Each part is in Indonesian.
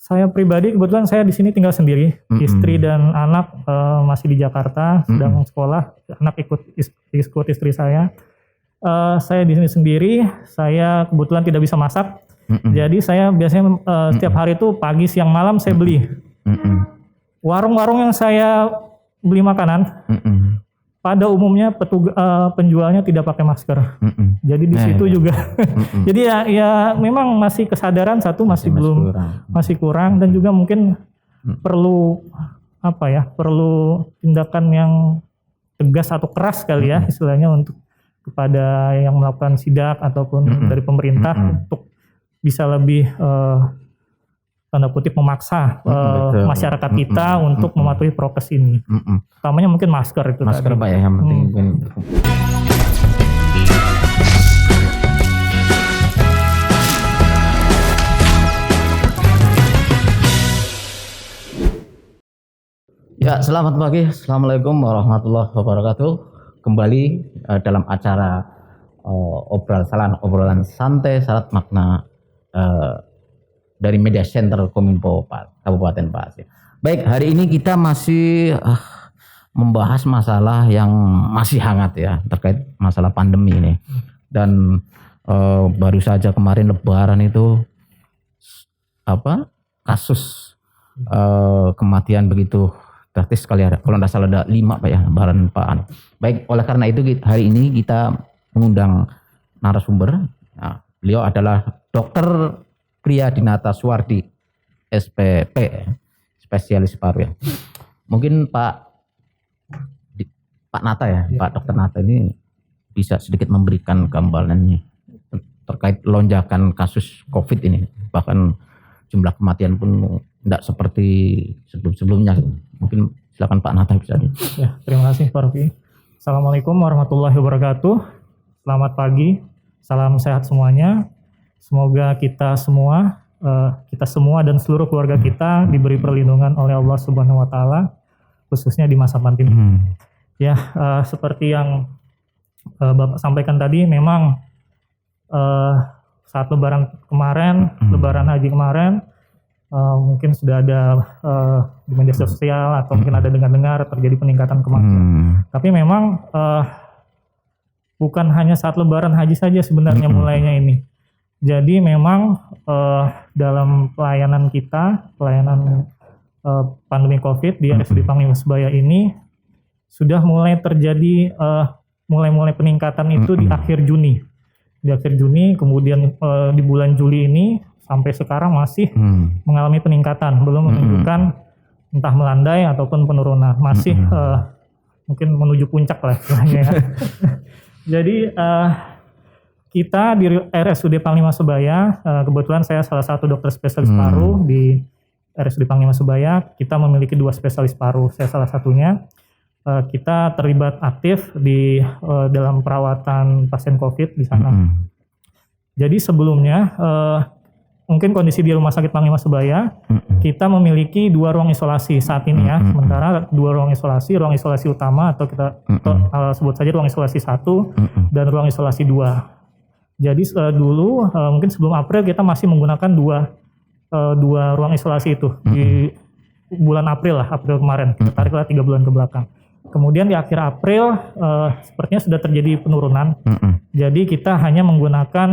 Saya pribadi kebetulan saya di sini tinggal sendiri, istri dan anak masih di Jakarta sedang sekolah, anak ikut istri saya. Saya di sini sendiri, saya kebetulan tidak bisa masak, jadi saya biasanya setiap hari itu pagi, siang, malam saya beli. Warung-warung yang saya beli makanan, pada umumnya penjualnya tidak pakai masker. Jadi di situ juga. Jadi ya memang masih kesadaran masih kurang dan juga mungkin perlu perlu tindakan yang tegas atau keras kali ya istilahnya untuk kepada yang melakukan sidak ataupun dari pemerintah untuk bisa lebih tanda kutip memaksa masyarakat kita untuk mematuhi prokes ini. Utamanya mungkin masker itu. Masker Pak ya yang penting. Ya, selamat pagi. Assalamualaikum warahmatullahi wabarakatuh. Kembali dalam acara obrolan santai syarat makna dari Media Center Kominfo Kabupaten Pasir. Baik, hari ini kita masih membahas masalah yang masih hangat ya terkait masalah pandemi ini. Dan baru saja kemarin Lebaran itu kasus kematian begitu drastis sekali, kalau tidak salah ada 5 Pak ya, Lebaran Pak. Baik, oleh karena itu hari ini kita mengundang narasumber. Nah, beliau adalah Dr. Priya Dinata Suwardi, SPP, spesialis paru ya. Mungkin Pak Nata ya, Pak Dr. Nata ini bisa sedikit memberikan gambaran ini terkait lonjakan kasus COVID ini. Bahkan jumlah kematian pun tidak seperti sebelum-sebelumnya. Mungkin silakan Pak Nata bisa. Ya, terima kasih Pak Rufi. Assalamualaikum warahmatullahi wabarakatuh. Selamat pagi, salam sehat semuanya. Semoga kita semua dan seluruh keluarga kita diberi perlindungan oleh Allah Subhanahu Wa Taala, khususnya di masa pandemi. Ya, seperti yang Bapak sampaikan tadi, memang saat Lebaran kemarin, Lebaran Haji kemarin, mungkin sudah ada di media sosial atau mungkin ada dengar-dengar terjadi peningkatan kematian. Tapi memang bukan hanya saat Lebaran Haji saja sebenarnya mulainya ini. Jadi memang dalam pelayanan kita, pandemi COVID di RSUD Panglima Sebaya ini sudah mulai terjadi mulai peningkatan itu di akhir Juni. Di akhir Juni, kemudian di bulan Juli ini sampai sekarang masih mengalami peningkatan, belum menunjukkan entah melandai ataupun penurunan, masih mungkin menuju puncak lah istilahnya ya. Jadi kita di RSUD Panglima Sebaya, kebetulan saya salah satu dokter spesialis paru di RSUD Panglima Sebaya. Kita memiliki 2 spesialis paru, saya salah satunya. Kita terlibat aktif di dalam perawatan pasien COVID di sana. Jadi sebelumnya mungkin kondisi di Rumah Sakit Panglima Sebaya, kita memiliki 2 ruang isolasi saat ini ya. Sementara 2 ruang isolasi utama atau kita sebut saja ruang isolasi 1 dan ruang isolasi 2. Jadi dulu mungkin sebelum April kita masih menggunakan dua ruang isolasi itu di bulan April kemarin. Kita tariklah 3 bulan ke belakang. Kemudian di akhir April sepertinya sudah terjadi penurunan. Jadi kita hanya menggunakan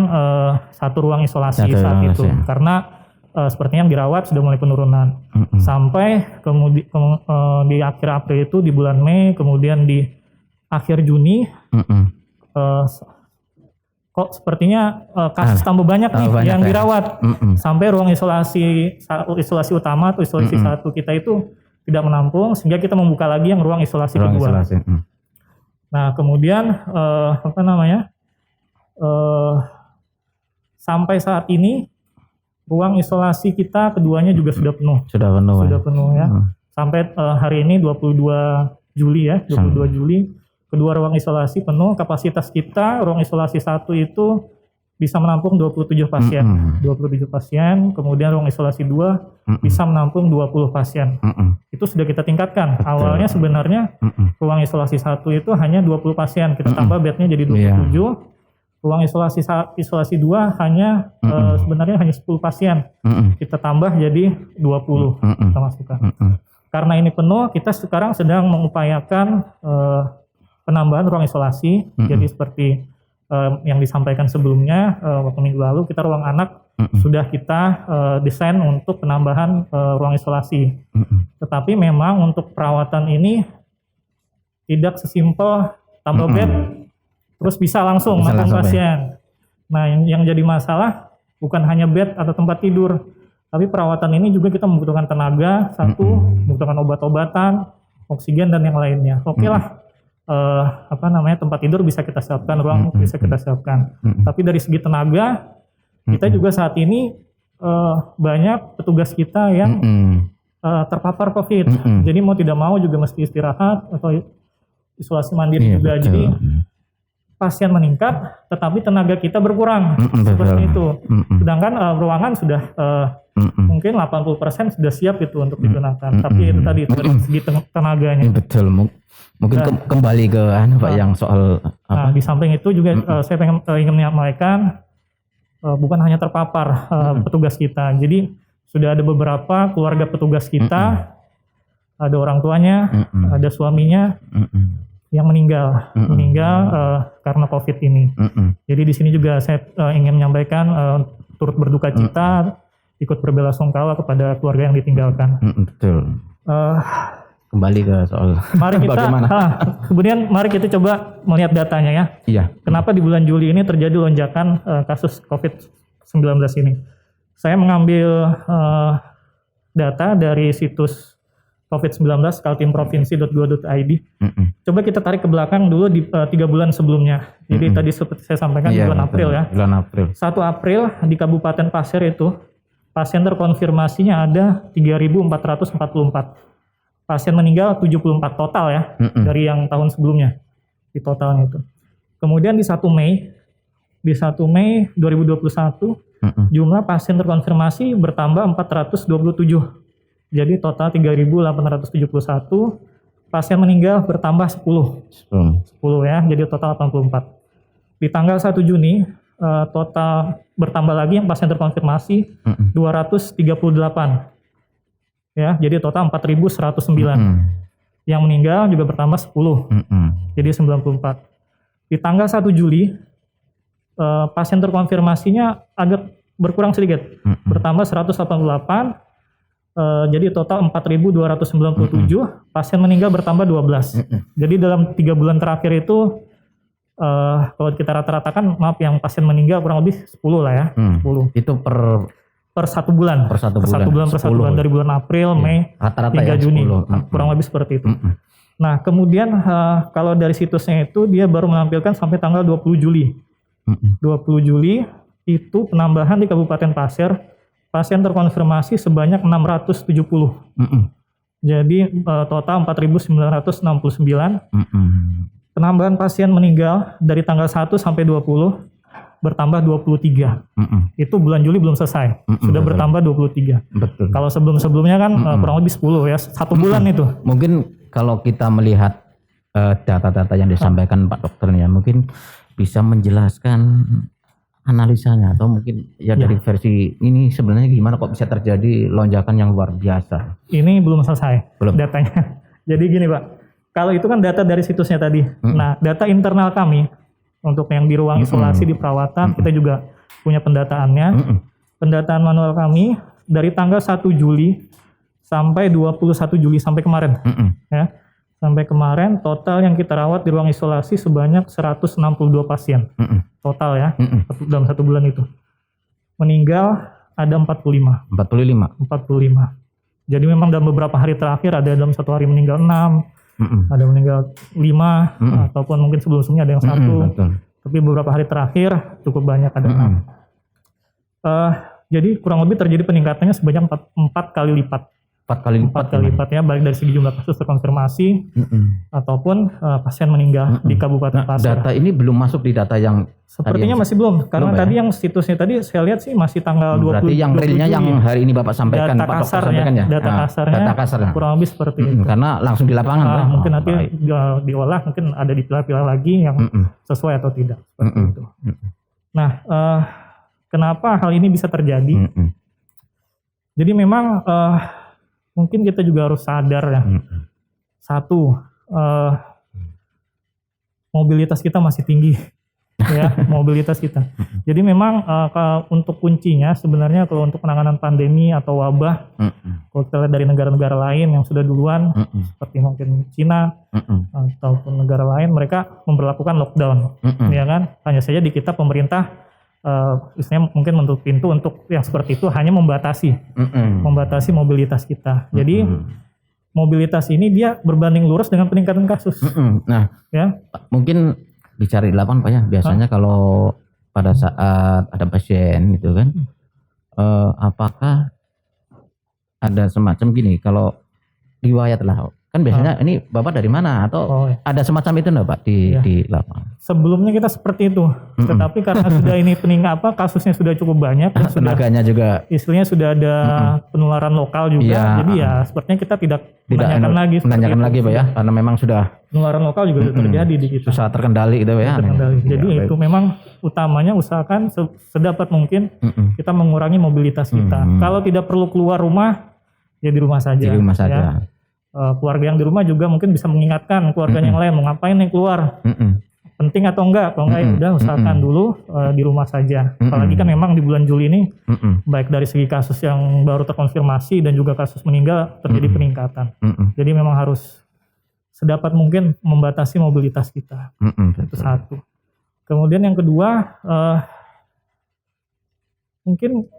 1 ruang isolasi saat itu karena sepertinya yang dirawat sudah mulai penurunan. Sampai kemudian di akhir April itu di bulan Mei, kemudian di akhir Juni kok sepertinya kasus tambah banyak nih yang dirawat. Sampai ruang isolasi utama atau isolasi 1 kita itu tidak menampung, sehingga kita membuka lagi yang ruang isolasi kedua. Nah, kemudian sampai saat ini ruang isolasi kita keduanya juga sudah penuh. Sudah penuh ya. Sampai hari ini 22 Juli ya, 22 Juli kedua ruang isolasi penuh. Kapasitas kita ruang isolasi 1 itu bisa menampung 27 pasien. 27 pasien, kemudian ruang isolasi 2 bisa menampung 20 pasien. Itu sudah kita tingkatkan. Awalnya sebenarnya ruang isolasi 1 itu hanya 20 pasien. Kita tambah bednya jadi 27. Ruang isolasi 2 hanya sebenarnya hanya 10 pasien. Kita tambah jadi 20 kita masukkan. Karena ini penuh, kita sekarang sedang mengupayakan penambahan ruang isolasi. Jadi seperti yang disampaikan sebelumnya waktu minggu lalu, kita ruang anak sudah kita desain untuk penambahan ruang isolasi. Tetapi memang untuk perawatan ini tidak sesimpel tambah bed terus bisa langsung menampung pasien. Nah, yang jadi masalah bukan hanya bed atau tempat tidur, tapi perawatan ini juga kita membutuhkan tenaga, membutuhkan obat-obatan, oksigen dan yang lainnya. Oke lah, tempat tidur bisa kita siapkan, ruang bisa kita siapkan. Tapi dari segi tenaga, kita juga saat ini banyak petugas kita yang terpapar COVID. Jadi mau tidak mau juga mesti istirahat atau isolasi mandiri juga. Betul. Jadi pasien meningkat, tetapi tenaga kita berkurang, seperti itu. Sedangkan ruangan sudah mungkin 80% sudah siap itu untuk digunakan. Tapi itu tadi dari segi tenaganya. Betul. Mungkin kembali ke Pak yang soal apa? Nah, di samping itu juga saya ingin menyampaikan bukan hanya terpapar petugas kita. Jadi sudah ada beberapa keluarga petugas kita, ada orang tuanya, ada suaminya yang meninggal karena COVID ini. Jadi di sini juga saya ingin menyampaikan turut berduka cita, ikut berbelasungkawa kepada keluarga yang ditinggalkan. Betul. Kembali ke soal mari kita, bagaimana? Kemudian mari kita coba melihat datanya ya. Iya. Kenapa di bulan Juli ini terjadi lonjakan kasus COVID-19 ini? Saya mengambil data dari situs COVID-19 kaltimprovinsi.go.id. Coba kita tarik ke belakang dulu di 3 bulan sebelumnya. Jadi tadi seperti saya sampaikan di bulan April ya. Bulan April. 1 April di Kabupaten Pasir itu pasien terkonfirmasinya ada 3.444. Pasien meninggal 74 total ya dari yang tahun sebelumnya di totalnya itu. Kemudian di 1 Mei 2021 jumlah pasien terkonfirmasi bertambah 427. Jadi total 3.871, pasien meninggal bertambah 10 ya, jadi total 84. Di tanggal 1 Juni total bertambah lagi yang pasien terkonfirmasi 238 ya, jadi total 4.109. Yang meninggal juga bertambah 10, jadi 94. Di tanggal 1 Juli pasien terkonfirmasinya agak berkurang sedikit, bertambah 188. Jadi total 4.297, pasien meninggal bertambah 12. Jadi dalam 3 bulan terakhir itu kalau kita rata-ratakan, maaf, yang pasien meninggal kurang lebih 10 lah ya. 10. Itu per 1 bulan. Per 1 bulan dari bulan April, Mei hingga Juni. Kurang lebih seperti itu. Nah, kemudian kalau dari situsnya itu dia baru menampilkan sampai tanggal 20 Juli. 20 Juli itu penambahan di Kabupaten Pasir pasien terkonfirmasi sebanyak 670. Jadi total 4.969. Penambahan pasien meninggal dari tanggal 1 sampai 20 bertambah 23. Itu bulan Juli belum selesai. Sudah bertambah 23. Betul. Kalau sebelum-sebelumnya kan kurang lebih 10 ya, 1 bulan itu. Mungkin kalau kita melihat data-data yang disampaikan Pak Dokternya, mungkin bisa menjelaskan analisanya atau mungkin dari versi ini sebenarnya gimana kok bisa terjadi lonjakan yang luar biasa? Ini belum selesai datanya. Jadi gini Pak, kalau itu kan data dari situsnya tadi. Nah, data internal kami untuk yang di ruang isolasi di perawatan kita juga punya pendataannya. Pendataan manual kami dari tanggal 1 Juli sampai 21 Juli sampai kemarin. Ya. Sampai kemarin total yang kita rawat di ruang isolasi sebanyak 162 pasien. Total ya, dalam 1 bulan itu. Meninggal ada 45. Jadi memang dalam beberapa hari terakhir ada dalam 1 hari meninggal 6, ada meninggal 5, ataupun mungkin sebelum-sebelumnya ada yang 1. Tapi beberapa hari terakhir cukup banyak ada 6. Jadi kurang lebih terjadi peningkatannya sebanyak 4 kali lipat. 4 4 kali lipat ya, baik dari segi jumlah kasus terkonfirmasi ataupun pasien meninggal di Kabupaten Nah, Pasir. data ini belum masuk di data yang Sepertinya masih belum, karena belum, tadi ya? yang situsnya tadi saya lihat sih masih tanggal 20. berarti yang realnya yang hari ini Bapak sampaikan, data Pak Dokter kasarnya, sampaikan ya. data Nah, kasarnya, data kasarnya. kurang lebih seperti itu. Karena langsung di lapangan kan. Mungkin nanti baik. diolah, mungkin ada dipilah-pilah lagi yang sesuai atau tidak seperti itu. Nah, kenapa hal ini bisa terjadi? Jadi memang mungkin kita juga harus sadar ya. Satu, mobilitas kita masih tinggi. Ya, mobilitas kita. Jadi memang untuk kuncinya sebenarnya kalau untuk penanganan pandemi atau wabah, kalau kita lihat dari negara-negara lain yang sudah duluan, seperti mungkin Cina ataupun negara lain, mereka memberlakukan lockdown, ya kan? Hanya saja di kita pemerintah, istilahnya mungkin menutup pintu untuk yang seperti itu, hanya membatasi mobilitas kita. Jadi mobilitas ini dia berbanding lurus dengan peningkatan kasus. Nah, ya mungkin dicari di lapangan Pak ya. Biasanya kalau pada saat ada pasien gitu kan, apakah ada semacam gini, kalau riwayat lah, kan biasanya ini Bapak dari mana atau ada semacam itu enggak Pak di lapangan? Sebelumnya kita seperti itu, tetapi karena sudah ini kasusnya sudah cukup banyak, tenaganya juga, istilahnya sudah ada penularan lokal juga, jadi ya sepertinya kita tidak menanyakan lagi Pak ya, karena memang sudah penularan lokal juga sudah terjadi di kita. Susah terkendali gitu ya. Jadi itu memang utamanya usahakan sedapat mungkin kita mengurangi mobilitas kita. Kalau tidak perlu keluar rumah, ya di rumah saja. Di rumah saja. Ya. Keluarga yang di rumah juga mungkin bisa mengingatkan keluarganya yang lain mau ngapain nih keluar. Penting atau enggak? Kalau enggak ya udah usahakan dulu di rumah saja. Apalagi kan memang di bulan Juli ini baik dari segi kasus yang baru terkonfirmasi dan juga kasus meninggal terjadi peningkatan. Jadi memang harus sedapat mungkin membatasi mobilitas kita. Itu satu. Kemudian yang kedua, mungkin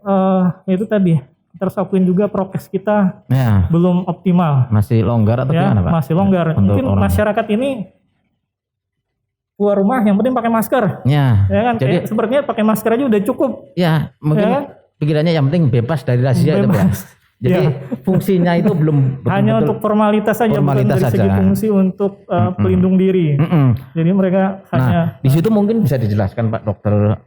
itu tadi kita harus akuin juga prokes kita belum optimal. Masih longgar atau gimana Pak? Masih longgar. Mungkin masyarakat ini keluar rumah yang penting pakai masker. Ya kan? Jadi sepertinya pakai masker aja udah cukup. Ya, mungkin pikirannya yang penting bebas dari razia itu Pak. Jadi fungsinya itu belum hanya untuk formalitas saja, bukan dari segi fungsi untuk pelindung diri. Jadi mereka hanya di situ mungkin bisa dijelaskan Pak Dokter,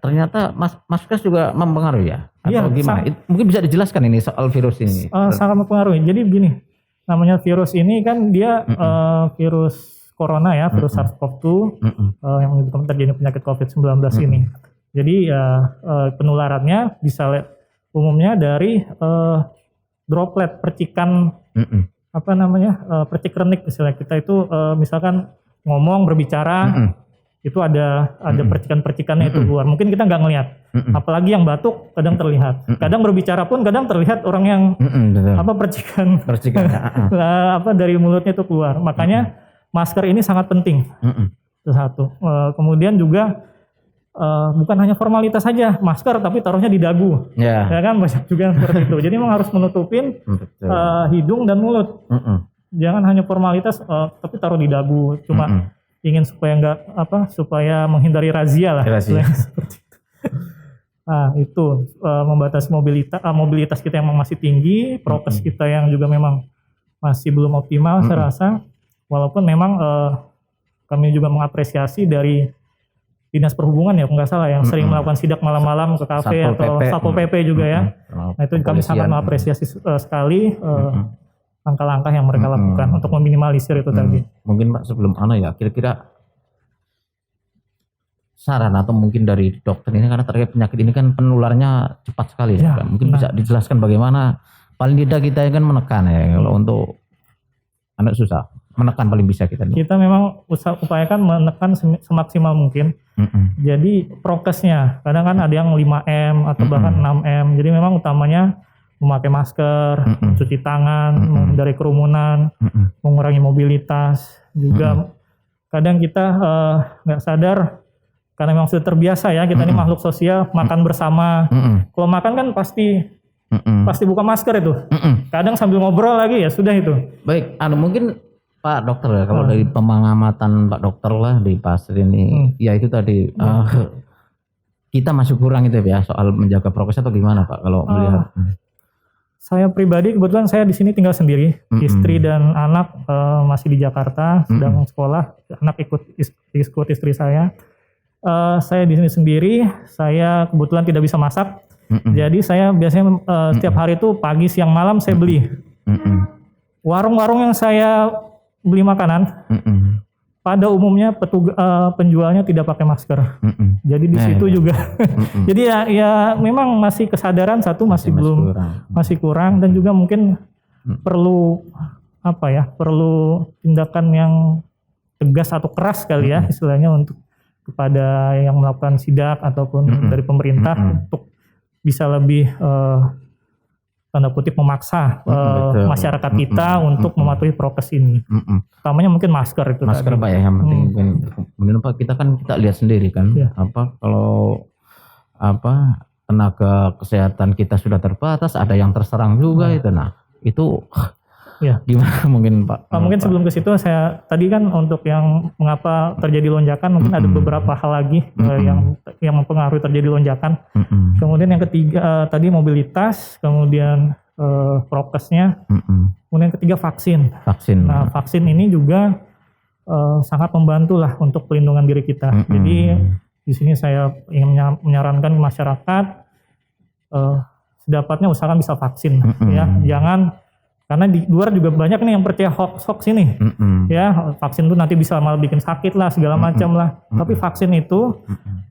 ternyata masker juga mempengaruhi ya? Atau gimana? Mungkin bisa dijelaskan ini soal virus ini. Sangat mempengaruhi. Jadi begini, namanya virus ini kan dia virus corona ya, virus SARS-CoV-2 yang menyebabkan terjadi penyakit COVID-19 ini. Jadi penularannya bisa umumnya dari droplet, percikan percik renik istilah kita itu, misalkan ngomong berbicara itu ada percikan-percikannya itu keluar. Mungkin kita nggak ngelihat, apalagi yang batuk kadang terlihat, kadang berbicara pun kadang terlihat orang yang percikan dari mulutnya itu keluar. Makanya masker ini sangat penting. Itu satu. Kemudian juga bukan hanya formalitas saja masker, tapi taruhnya di dagu. Ya kan, banyak juga yang seperti itu. Jadi memang harus menutupin hidung dan mulut. Jangan hanya formalitas tapi taruh di dagu. Cuma ingin supaya menghindari razia lah. Seperti itu. Nah, itu membatasi mobilitas kita yang masih tinggi, prokes kita yang juga memang masih belum optimal saya rasa. Walaupun memang kami juga mengapresiasi dari Dinas Perhubungan ya, nggak salah yang sering melakukan sidak malam-malam ke kafe atau Satpol PP juga ya. Nah itu kami sangat mengapresiasi sekali langkah-langkah yang mereka lakukan untuk meminimalisir itu tadi. Mungkin Pak sebelum kira-kira saran atau mungkin dari dokter ini, karena terkait penyakit ini kan penularannya cepat sekali ya, kan? Mungkin bisa dijelaskan bagaimana paling tidak kita kan menekan ya, kalau untuk anak susah menekan paling bisa kita. Kita memang upayakan menekan semaksimal mungkin. Jadi prokesnya kadang kan ada yang 5M atau bahkan 6M. Jadi memang utamanya memakai masker, mencuci tangan, menghindari kerumunan, mengurangi mobilitas. Juga kadang kita nggak sadar karena memang sudah terbiasa ya, kita ini makhluk sosial, makan bersama. Kalau makan kan pasti buka masker itu. Kadang sambil ngobrol lagi ya sudah itu. Baik, mungkin Pak Dokter ya, kalau dari pengamatan Pak Dokter lah di Pasir ini, ya itu tadi kita masih kurang itu ya soal menjaga prokes atau gimana Pak kalau melihat? Saya pribadi kebetulan saya di sini tinggal sendiri, istri dan anak masih di Jakarta sedang sekolah, anak ikut istri saya. Saya di sini sendiri, saya kebetulan tidak bisa masak, jadi saya biasanya setiap hari itu pagi, siang, malam saya beli. Warung-warung yang saya beli makanan, pada umumnya penjualnya tidak pakai masker. Jadi di situ juga. Jadi ya memang masih kesadaran satu masih kurang dan juga mungkin perlu perlu tindakan yang tegas atau keras kali ya istilahnya untuk kepada yang melakukan sidak ataupun dari pemerintah untuk bisa lebih tanda kutip memaksa masyarakat kita untuk mematuhi prokes ini. Utamanya mungkin masker itu. Masker tadi. Pak ya, yang penting mungkin Pak, kita lihat sendiri kan, kalau tenaga kesehatan kita sudah terbatas, ada yang terserang juga itu. Nah, itu gimana mungkin Pak? Mungkin sebelum ke situ saya tadi kan untuk yang mengapa terjadi lonjakan mungkin ada beberapa hal lagi yang mempengaruhi terjadi lonjakan. Kemudian yang ketiga tadi mobilitas, kemudian prokesnya, kemudian ketiga vaksin. Nah, vaksin ini juga sangat membantu lah untuk pelindungan diri kita. Jadi di sini saya ingin menyarankan masyarakat sedapatnya usahakan bisa vaksin ya, jangan. Karena di luar juga banyak nih yang percaya hoax ini, ya vaksin itu nanti bisa malah bikin sakit lah segala macam lah. Tapi vaksin itu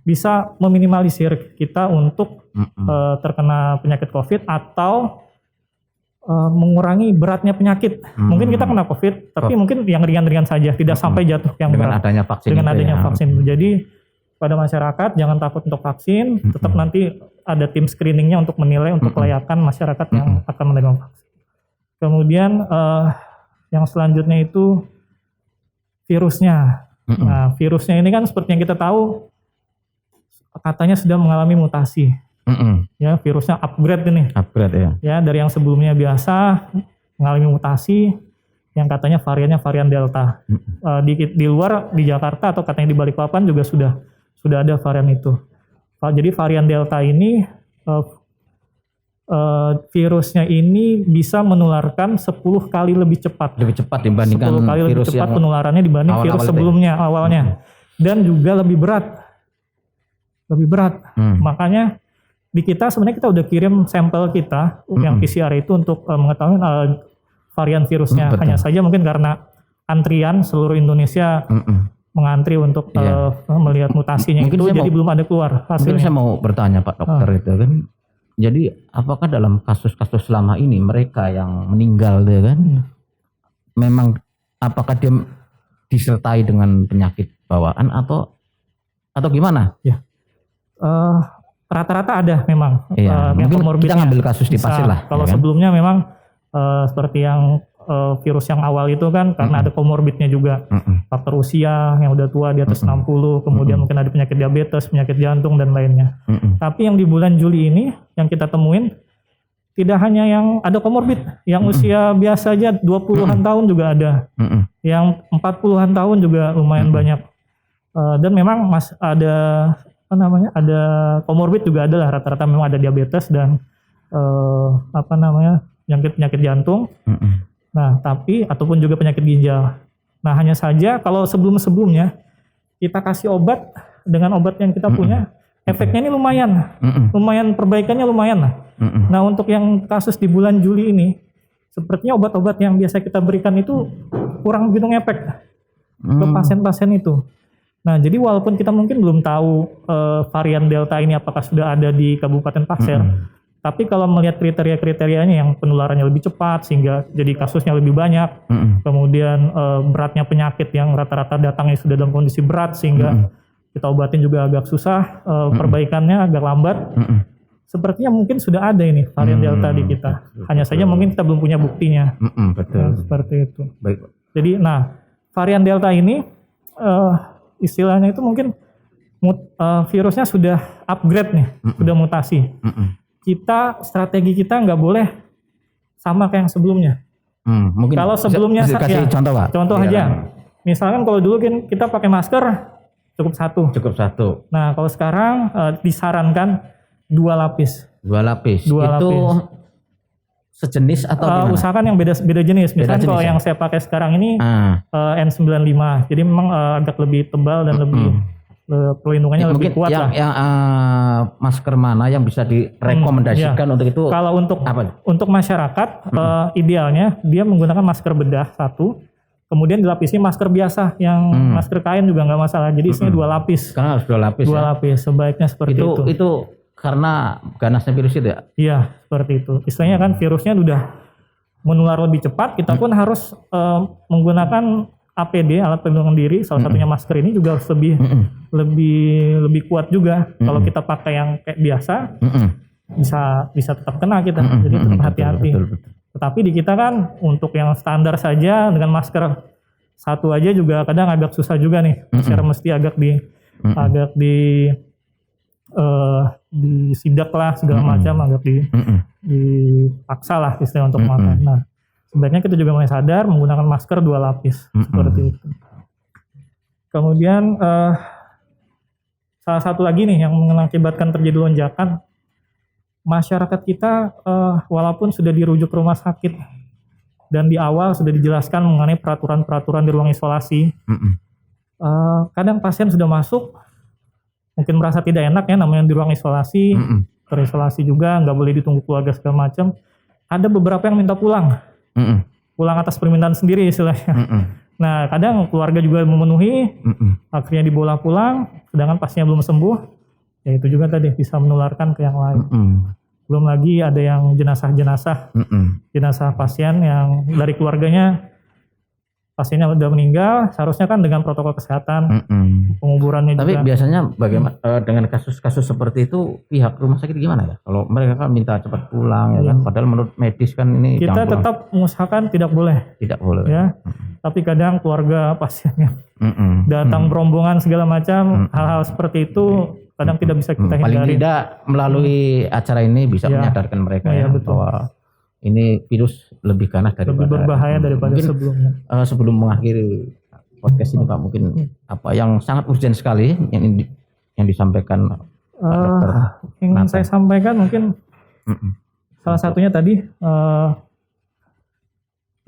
bisa meminimalisir kita untuk terkena penyakit COVID atau mengurangi beratnya penyakit. Mungkin kita kena COVID, tapi mungkin yang ringan-ringan saja, tidak sampai jatuh yang dengan berat. Adanya vaksin dengan adanya ya. vaksin. Jadi pada masyarakat jangan takut untuk vaksin, tetap nanti ada tim screeningnya untuk menilai untuk kelayakan masyarakat yang akan menerima vaksin. Kemudian yang selanjutnya itu virusnya. Nah, virusnya ini kan seperti yang kita tahu katanya sudah mengalami mutasi. Ya, virusnya upgrade ini. Ya, dari yang sebelumnya biasa mengalami mutasi yang katanya varian Delta. Di luar di Jakarta atau katanya di Balikpapan juga sudah ada varian itu. Jadi varian Delta ini virusnya ini bisa menularkan 10 kali lebih cepat. Dibandingkan 10 kali lebih cepat penularannya dibanding virus sebelumnya awalnya. Dan juga lebih berat. Makanya di kita sebenarnya kita udah kirim sampel kita yang PCR itu untuk mengetahui varian virusnya. Hanya saja mungkin karena antrian seluruh Indonesia mengantri untuk melihat mutasinya mungkin itu, jadi belum ada keluar hasilnya. Mungkin saya mau bertanya Pak Dokter itu kan. Jadi apakah dalam kasus-kasus selama ini mereka yang meninggal memang apakah dia disertai dengan penyakit bawaan atau gimana? Ya, rata-rata ada memang. Mungkin kita ngambil kasus di pasir lah. Kalau sebelumnya memang seperti yang virus yang awal itu kan karena ada komorbidnya juga, faktor usia yang udah tua di atas 60, kemudian mungkin ada penyakit diabetes, penyakit jantung dan lainnya. Tapi yang di bulan Juli ini yang kita temuin tidak hanya yang ada komorbid, yang usia biasa aja 20-an tahun juga ada, yang 40-an tahun juga lumayan banyak, dan memang ada ada komorbid juga ada lah, rata-rata memang ada diabetes dan penyakit jantung. Nah, tapi ataupun juga penyakit ginjal. Nah, hanya saja kalau sebelumnya kita kasih obat dengan obat yang kita punya, efeknya ini lumayan perbaikannya lumayan lah. Nah, untuk yang kasus di bulan Juli ini, sepertinya obat-obat yang biasa kita berikan itu kurang begitu ngefek ke pasien-pasien itu. Nah, jadi walaupun kita mungkin belum tahu varian Delta ini apakah sudah ada di Kabupaten Pasir, tapi kalau melihat kriteria-kriterianya yang penularannya lebih cepat sehingga jadi kasusnya lebih banyak, kemudian beratnya penyakit yang rata-rata datangnya sudah dalam kondisi berat sehingga kita obatin juga agak susah, perbaikannya agak lambat. Sepertinya mungkin sudah ada ini varian Delta di kita. Hanya saja mungkin kita belum punya buktinya. Betul. Seperti itu. Baik. Jadi, varian Delta ini istilahnya itu mungkin virusnya sudah upgrade nih, sudah mutasi. Strategi kita nggak boleh sama kayak yang sebelumnya. Mungkin kalau sebelumnya bisa kasih contoh Pak. Contoh aja. Misalkan kalau dulu kan kita pakai masker cukup satu. Nah, kalau sekarang disarankan 2 lapis. 2 lapis. sejenis atau gimana? Usahakan yang beda jenis. Beda Misalkan jenis kalau ya? yang saya pakai sekarang ini Ah, N95. Jadi memang agak lebih tebal dan lebih pelindungannya mungkin lebih kuat lah. yang masker mana yang bisa direkomendasikan untuk itu? Kalau untuk apa? untuk masyarakat idealnya dia menggunakan masker bedah satu, kemudian dilapisi masker biasa yang masker kain juga nggak masalah. Jadi isinya 2 lapis. Karena harus 2 lapis. Dua Ya? lapis sebaiknya seperti itu. Itu karena ganasnya virus itu ya? Iya, seperti itu. Istilahnya kan virusnya udah menular lebih cepat, kita pun harus menggunakan APD, alat pelindung diri, salah satunya masker ini juga harus lebih kuat juga. Kalau kita pakai yang kayak biasa, bisa tetap kena kita. Jadi tetap hati-hati. Betul. Tetapi di kita kan untuk yang standar saja dengan masker satu aja juga kadang agak susah juga nih. Secara mesti agak disidak lah segala macam, agak dipaksa lah istilah untuk memakai. Nah, sebaiknya kita juga mulai sadar menggunakan masker 2 lapis seperti itu. Kemudian salah satu lagi nih yang mengakibatkan terjadi lonjakan, masyarakat kita walaupun sudah dirujuk ke rumah sakit dan di awal sudah dijelaskan mengenai peraturan-peraturan di ruang isolasi, kadang pasien sudah masuk mungkin merasa tidak enak ya, namanya di ruang isolasi, terisolasi juga, nggak boleh ditunggu keluarga segala macam. Ada beberapa yang minta pulang atas permintaan sendiri istilahnya. Nah, kadang keluarga juga memenuhi, akhirnya dibawa pulang, sedangkan pasiennya belum sembuh, ya itu juga tadi bisa menularkan ke yang lain. Belum lagi ada yang jenazah pasien yang dari keluarganya pasiennya udah meninggal, seharusnya kan dengan protokol kesehatan, penguburannya Tapi juga. biasanya bagaimana dengan kasus-kasus seperti itu pihak rumah sakit gimana ya? Kalau mereka kan minta cepat pulang ya kan, padahal menurut medis kan ini Kita jangan pulang. tetap mengusahakan tidak boleh. Tidak boleh. Ya, tapi kadang keluarga pasiennya datang berombongan segala macam, hal-hal seperti itu kadang tidak bisa kita Paling hindari. tidak melalui acara ini bisa Ya. menyadarkan mereka Ya, ya, betul. bahwa ini virus lebih ganas daripada Lebih berbahaya daripada mungkin, sebelumnya. sebelum mengakhiri podcast ini Pak, mungkin apa yang sangat urgent sekali yang disampaikan Pak Dokter Yang Nathan. saya sampaikan mungkin salah satunya tadi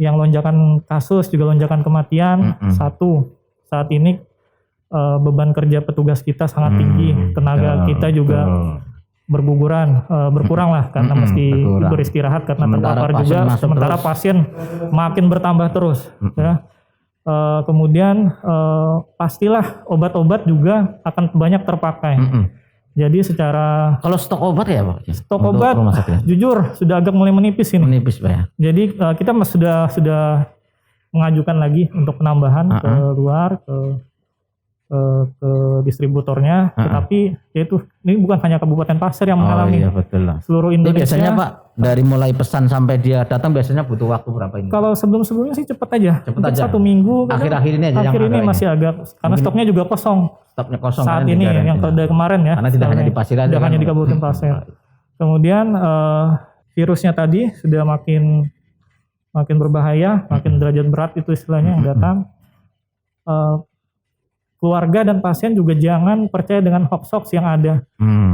yang lonjakan kasus juga lonjakan kematian. Satu, saat ini beban kerja petugas kita sangat tinggi, tenaga kita juga berkurang lah karena mesti beristirahat karena Sementara terpapar pasien juga. masuk Sementara terus. pasien makin bertambah terus. Ya. Kemudian pastilah obat-obat juga akan banyak terpakai. Jadi secara Kalau stok obat ya Pak? stok Untuk obat, rumah sakit jujur sudah agak mulai menipis ini. menipis Pak ya? Jadi kita sudah mengajukan lagi untuk penambahan ke luar ke distributornya, tetapi yaitu ini bukan hanya Kabupaten Pasir yang mengalami, Iya betul lah. seluruh Ini Indonesia. biasanya Pak dari mulai pesan sampai dia datang biasanya butuh waktu berapa ini? Kalau sebelumnya sih cepat aja, Cepet mungkin aja. 1 minggu. Akhir-akhir ini aja yang Akhir ini agak masih agak karena stoknya juga kosong. Stoknya kosong Saat kan ini di yang dari kemarin ya. Karena tidak hanya di Pasir aja tidak kan, hanya di Pak. Kabupaten Pasir. Kemudian virusnya tadi sudah makin berbahaya, makin derajat berat itu istilahnya yang datang. Keluarga dan pasien juga jangan percaya dengan hoax yang ada.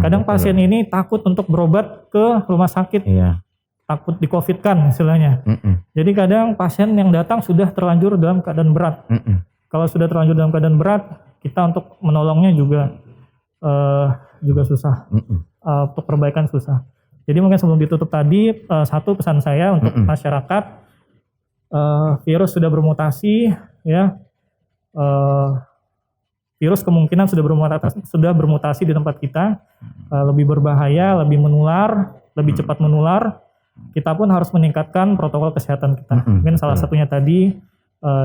Kadang betul. pasien ini takut untuk berobat ke rumah sakit, Iya. takut di-COVID-kan istilahnya. Jadi kadang pasien yang datang sudah terlanjur dalam keadaan berat. Kalau sudah terlanjur dalam keadaan berat, kita untuk menolongnya juga susah. Untuk perbaikan susah. Jadi mungkin sebelum ditutup tadi, satu pesan saya untuk masyarakat, virus sudah bermutasi, ya. Virus kemungkinan sudah bermutasi di tempat kita, lebih berbahaya, lebih menular, lebih cepat menular. Kita pun harus meningkatkan protokol kesehatan kita. Mungkin salah satunya tadi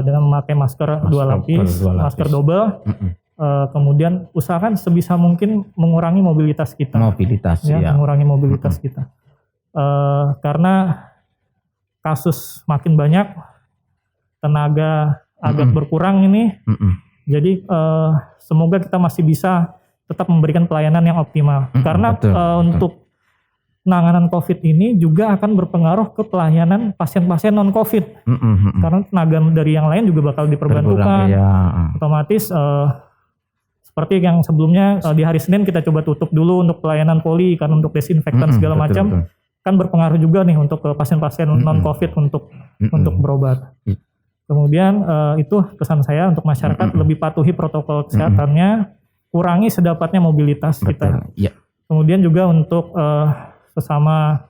dengan memakai masker 2 lapis, masker double. Kemudian usahakan sebisa mungkin mengurangi mobilitas kita. Mengurangi mobilitas kita. Karena kasus makin banyak, tenaga agak berkurang ini. Jadi semoga kita masih bisa tetap memberikan pelayanan yang optimal. Karena untuk penanganan COVID ini juga akan berpengaruh ke pelayanan pasien-pasien non-COVID. Karena tenaga dari yang lain juga bakal diperbantukan. Otomatis seperti yang sebelumnya di hari Senin kita coba tutup dulu untuk pelayanan poli, karena untuk desinfektan segala macam. kan berpengaruh juga nih untuk ke pasien-pasien non COVID untuk berobat. Kemudian itu pesan saya untuk masyarakat lebih patuhi protokol kesehatannya, kurangi sedapatnya mobilitas kita. Iya. Kemudian juga untuk sesama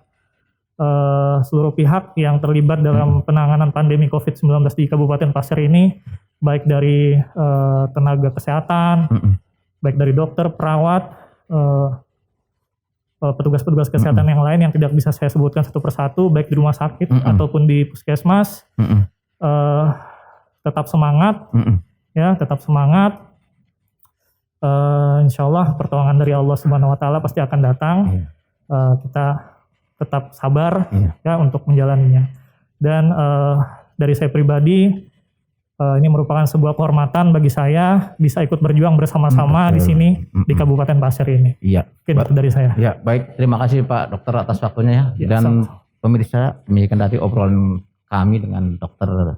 seluruh pihak yang terlibat dalam penanganan pandemi COVID-19 di Kabupaten Pasir ini, baik dari tenaga kesehatan, baik dari dokter, perawat, petugas-petugas kesehatan yang lain yang tidak bisa saya sebutkan satu persatu, baik di rumah sakit ataupun di puskesmas, tetap semangat, ya, tetap semangat. Insya Allah pertolongan dari Allah Subhanahu Wa Taala pasti akan datang. Kita tetap sabar ya untuk menjalaninya. Dan dari saya pribadi ini merupakan sebuah kehormatan bagi saya bisa ikut berjuang bersama-sama di sini di Kabupaten Pasir ini. Iya. Mungkin itu dari saya. Ya, baik. Terima kasih Pak Dokter atas waktunya ya. Dan pemirsa, demikian tadi obrolan kami dengan Dokter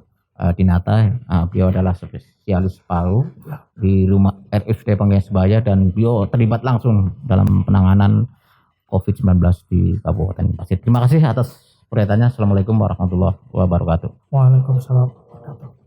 Dinata. Beliau adalah spesialis paru di rumah RSUD Panggilan Sebaya dan beliau terlibat langsung dalam penanganan COVID-19 di Kabupaten Pasir. Terima kasih atas perhatiannya. Assalamualaikum warahmatullahi wabarakatuh. Waalaikumsalam.